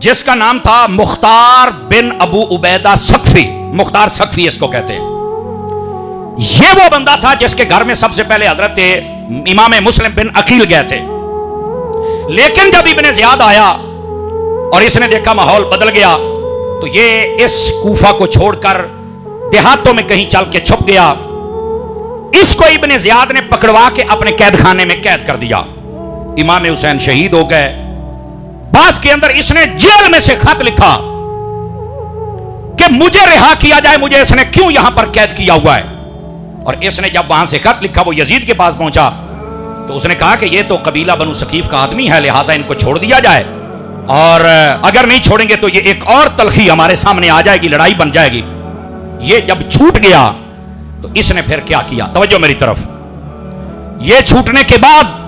جس کا نام تھا مختار بن ابو عبیدہ سقفی، مختار سقفی اس کو کہتے ہیں. یہ وہ بندہ تھا جس کے گھر میں سب سے پہلے حضرت امام مسلم بن عقیل گئے تھے. لیکن جب ابن زیاد آیا اور اس نے دیکھا ماحول بدل گیا تو یہ اس کوفہ کو چھوڑ کر دیہاتوں میں کہیں چل کے چھپ گیا. اس کو ابن زیاد نے پکڑوا کے اپنے قید خانے میں قید کر دیا. امام حسین شہید ہو گئے. بعد کے اندر اس نے جیل میں سے خط لکھا کہ مجھے رہا کیا جائے، مجھے اس نے کیوں یہاں پر قید کیا ہوا ہے. اور اس نے جب وہاں سے خط لکھا وہ یزید کے پاس پہنچا تو اس نے کہا کہ یہ تو قبیلہ بنو ثقیف کا آدمی ہے، لہٰذا ان کو چھوڑ دیا جائے، اور اگر نہیں چھوڑیں گے تو یہ ایک اور تلخی ہمارے سامنے آ جائے گی، لڑائی بن جائے گی. یہ جب چھوٹ گیا تو اس نے پھر کیا کیا، توجہ میری طرف. یہ چھوٹنے کے بعد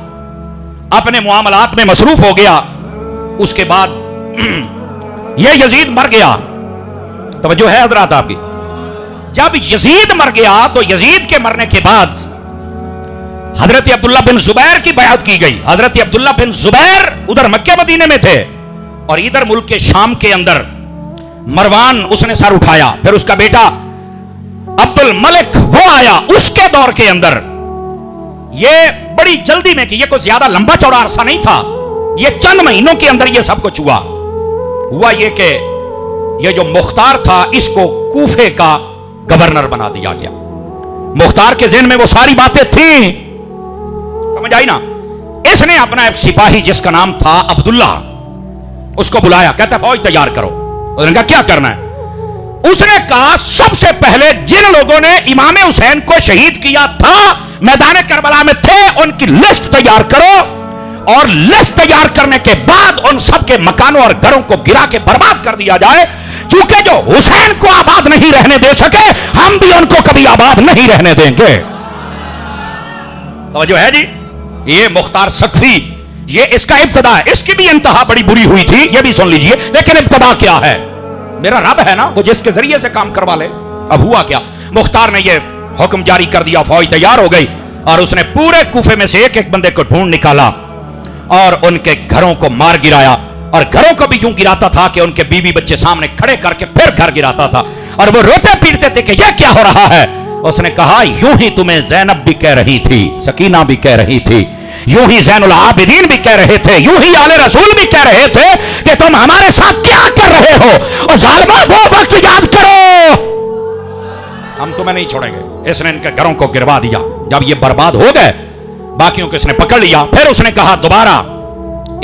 اپنے معاملات میں مصروف ہو گیا. اس کے بعد یہ یزید مر گیا. توجہ ہے حضرات آپ کی. جب یزید مر گیا تو یزید کے مرنے کے بعد حضرت عبداللہ بن زبیر کی بیعت کی گئی. حضرت عبداللہ بن زبیر ادھر مکہ مدینے میں تھے اور ادھر ملک کے شام کے اندر مروان اس نے سر اٹھایا. پھر اس کا بیٹا عبد الملک وہ آیا. اس کے دور کے اندر یہ بڑی جلدی میں کہ یہ کوئی زیادہ لمبا چوڑا عرصہ نہیں تھا، یہ چند مہینوں کے اندر یہ سب کچھ ہوا یہ کہ یہ جو مختار تھا اس کو کوفے کا گورنر بنا دیا گیا. مختار کے ذہن میں وہ ساری باتیں تھیں، سمجھ آئی نا. اس نے اپنا ایک سپاہی جس کا نام تھا عبداللہ اس کو بلایا، کہتا فوج تیار کرو. اس نے کہا کیا کرنا ہے؟ اس نے کہا سب سے پہلے جن لوگوں نے امام حسین کو شہید کیا تھا میدان کربلا میں تھے ان کی لسٹ تیار کرو، اور لسٹ تیار کرنے کے بعد ان سب کے مکانوں اور گھروں کو گرا کے برباد کر دیا جائے. چونکہ جو حسین کو آباد نہیں رہنے دے سکے ہم بھی ان کو کبھی آباد نہیں رہنے دیں گے. توجہ ہے جی. یہ مختار سقفی یہ اس کا ابتدا ہے. اس کی بھی انتہا بڑی بری ہوئی تھی، یہ بھی سن لیجئے. لیکن ابتدا کیا ہے؟ میرا رب ہے نا وہ جس کے ذریعے سے کام کروا لے. اب ہوا کیا؟ مختار نے یہ حکم جاری کر دیا، فوج تیار ہو گئی اور اس نے پورے کوفے میں سے ایک ایک بندے کو ڈھونڈ نکالا اور ان کے گھروں کو مار گرایا. اور گھروں کو بھی یوں گراتا تھا کہ ان کے بیوی بچے سامنے کھڑے کر کے پھر گھر گراتا تھا. اور وہ روتے پیٹتے تھے کہ یہ کیا ہو رہا ہے. اس نے کہا یوں ہی تمہیں زینب بھی کہہ رہی تھی، سکینہ بھی کہہ رہی تھی، یوں ہی زین العابدین بھی کہہ رہے تھے، یوں ہی آل رسول بھی کہہ رہے تھے کہ تم ہمارے ساتھ کیا کر رہے ہو. اور ظالمہ وہ وقت یاد کرو، ہم تمہیں نہیں چھوڑیں گے. اس نے ان کے گھروں کو گروا دیا. جب یہ برباد ہو گئے باقیوں کو اس نے پکڑ لیا. پھر اس نے کہا دوبارہ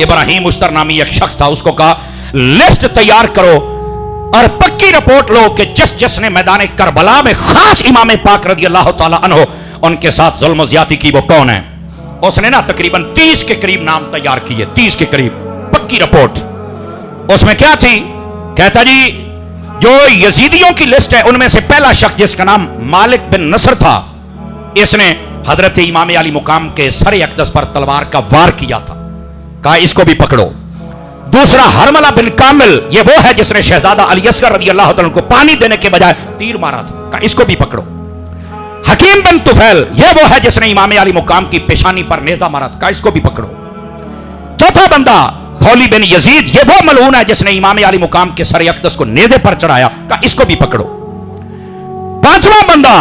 ابراہیم استر نامی ایک شخص تھا، اس کو کہا لسٹ تیار کرو اور پکی رپورٹ لو کہ جس جس نے میدان کربلا میں خاص امام پاک رضی اللہ تعالی عنہ ان کے ساتھ ظلم و زیادتی کی وہ کون ہے. اس نے نا تقریباً 30 کے قریب نام تیار کیے، 30 کے قریب پکی رپورٹ. اس میں کیا تھی؟ کہتا جی جو یزیدیوں کی لسٹ ہے ان میں سے پہلا شخص جس کا نام مالک بن نصر تھا، اس نے حضرت امام علی مقام کے سر اقدس پر تلوار کا وار کیا تھا، کہا اس کو بھی پکڑو. دوسرا حرملہ بن کامل، یہ وہ ہے جس نے شہزادہ علی اصغر رضی اللہ تعالیٰ کو پانی دینے کے بجائے تیر مارا تھا، کہا اس کو بھی پکڑو. حکیم بن طفیل، یہ وہ ہے جس نے امام علی مقام کی پیشانی پر نیزہ مارا تھا، کہا اس کو بھی پکڑو. چوتھا بندہ خولی بن یزید، یہ وہ ملعون ہے جس نے امام علی مقام کے سر اقدس کو نیزے پر چڑھایا، کہا اس کو بھی پکڑو. پانچواں بندہ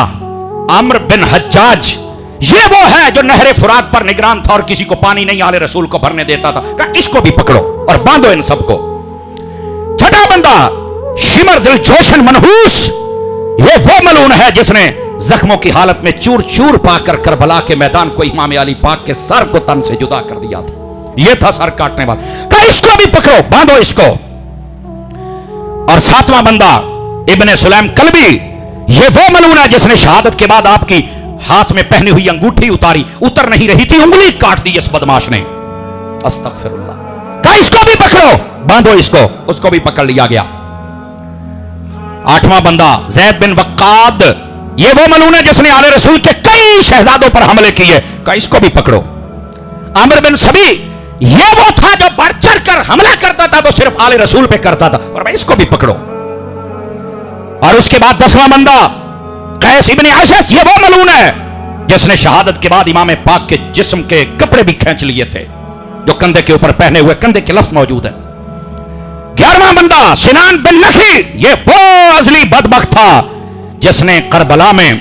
عمرو بن حجاج، یہ وہ ہے جو نہر فرات پر نگران تھا اور کسی کو پانی نہیں آل رسول کو بھرنے دیتا تھا، کہا اس کو بھی پکڑو اور باندھو ان سب کو. چھٹا بندہ شمر ذل جوشن منحوس، یہ وہ ملعون ہے جس نے زخموں کی حالت میں چور چور پا کر کربلا کے میدان کو امام علی پاک کے سر کو تن سے جدا کر دیا تھا، یہ تھا سر کاٹنے والا، کہا اس کو بھی پکڑو باندھو اس کو. اور ساتواں بندہ ابن سلیم کلبی، یہ وہ ملعون ہے جس نے شہادت کے بعد آپ کی ہاتھ میں پہنی ہوئی انگوٹھی اتاری، اتر نہیں رہی تھی، انگلی کاٹ دی اس بدماش نے. استغفر اللہ. کہا اس کو بھی پکڑو باندھو اس کو بھی پکڑ لیا گیا. آٹھواں بندہ زید بن وقاد، یہ وہ ملعون ہے جس نے آل رسول کے کئی شہزادوں پر حملے کیے، کہا اس کو بھی پکڑو. عامر بن سبی، یہ وہ تھا جو بڑھ چڑھ کر حملہ کرتا تھا تو صرف آل رسول پہ کرتا تھا، اور اس کو بھی پکڑو. اور اس کے بعد 10واں بندہ قیس ابن عشس، یہ وہ ملعون ہے جس نے شہادت کے بعد امام پاک کے جسم کے کپڑے بھی کھینچ لیے تھے جو کندھے کے اوپر پہنے ہوئے، کندھے کے لفظ موجود ہے. 11واں بندہ سنان بن نخی یہ وہ ازلی بدبخت تھا جس نے کربلا میں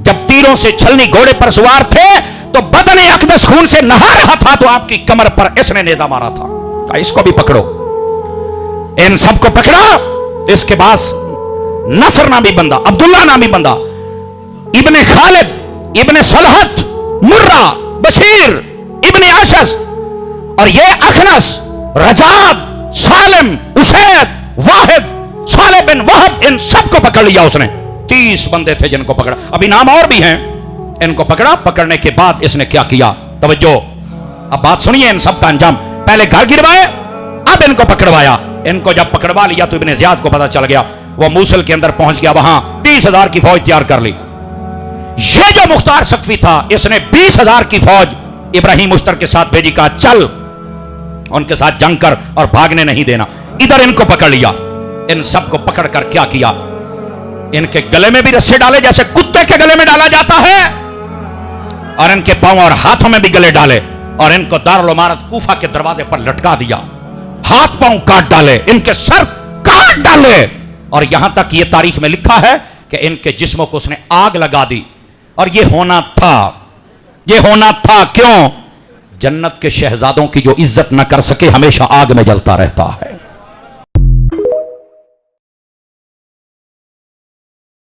جب تیروں سے چھلنی گھوڑے پر سوار تھے تو بدن اقدس خون سے نہا رہا تھا تو آپ کی کمر پر اس نے نیزہ مارا تھا. کہا اس کو بھی پکڑو. ان سب کو پکڑا. اس کے بعد نصر نامی بندہ, عبداللہ نامی بندہ, ابن خالد, ابن صلحت, مرہ, بشیر, ابن عشس, اور یہ اخنس, رجاب, سالم, اسید, واحد, صالح بن وہب, ان سب کو پکڑ لیا اس نے. 30 بندے تھے جن کو پکڑا. ابھی نام اور بھی ہیں. ان کو پکڑا. پکڑنے کے بعد اس نے کیا کیا؟ توجہ, اب بات سنیے ان سب کا انجام. پہلے گھر گروائے, اب ان کو پکڑوایا. ان کو جب پکڑوا لیا تو ابن زیاد کو پتا چل گیا. وہ موصل کے اندر پہنچ گیا. وہاں 30,000 کی فوج تیار کر لی. یہ جو مختار ثقفی تھا اس نے 20,000 کی فوج ابراہیم اشتر کے ساتھ بھیجی. کہا چل ان کے ساتھ جنگ کر اور بھاگنے نہیں دینا. ادھر ان کو پکڑ لیا. ان سب کو پکڑ کر کیا کیا؟ ان کے گلے میں بھی رسے ڈالے جیسے کتے کے گلے میں ڈالا جاتا ہے, اور ان کے پاؤں اور ہاتھوں میں بھی گلے ڈالے, اور ان کو دارالعمارت کوفہ کے دروازے پر لٹکا دیا. ہاتھ پاؤں کاٹ ڈالے, ان کے سر کاٹ ڈالے, اور یہاں تک یہ تاریخ میں لکھا ہے کہ ان کے جسموں کو اس نے آگ لگا دی. اور یہ ہونا تھا, یہ ہونا تھا. کیوں؟ جنت کے شہزادوں کی جو عزت نہ کر سکے ہمیشہ آگ میں جلتا رہتا ہے.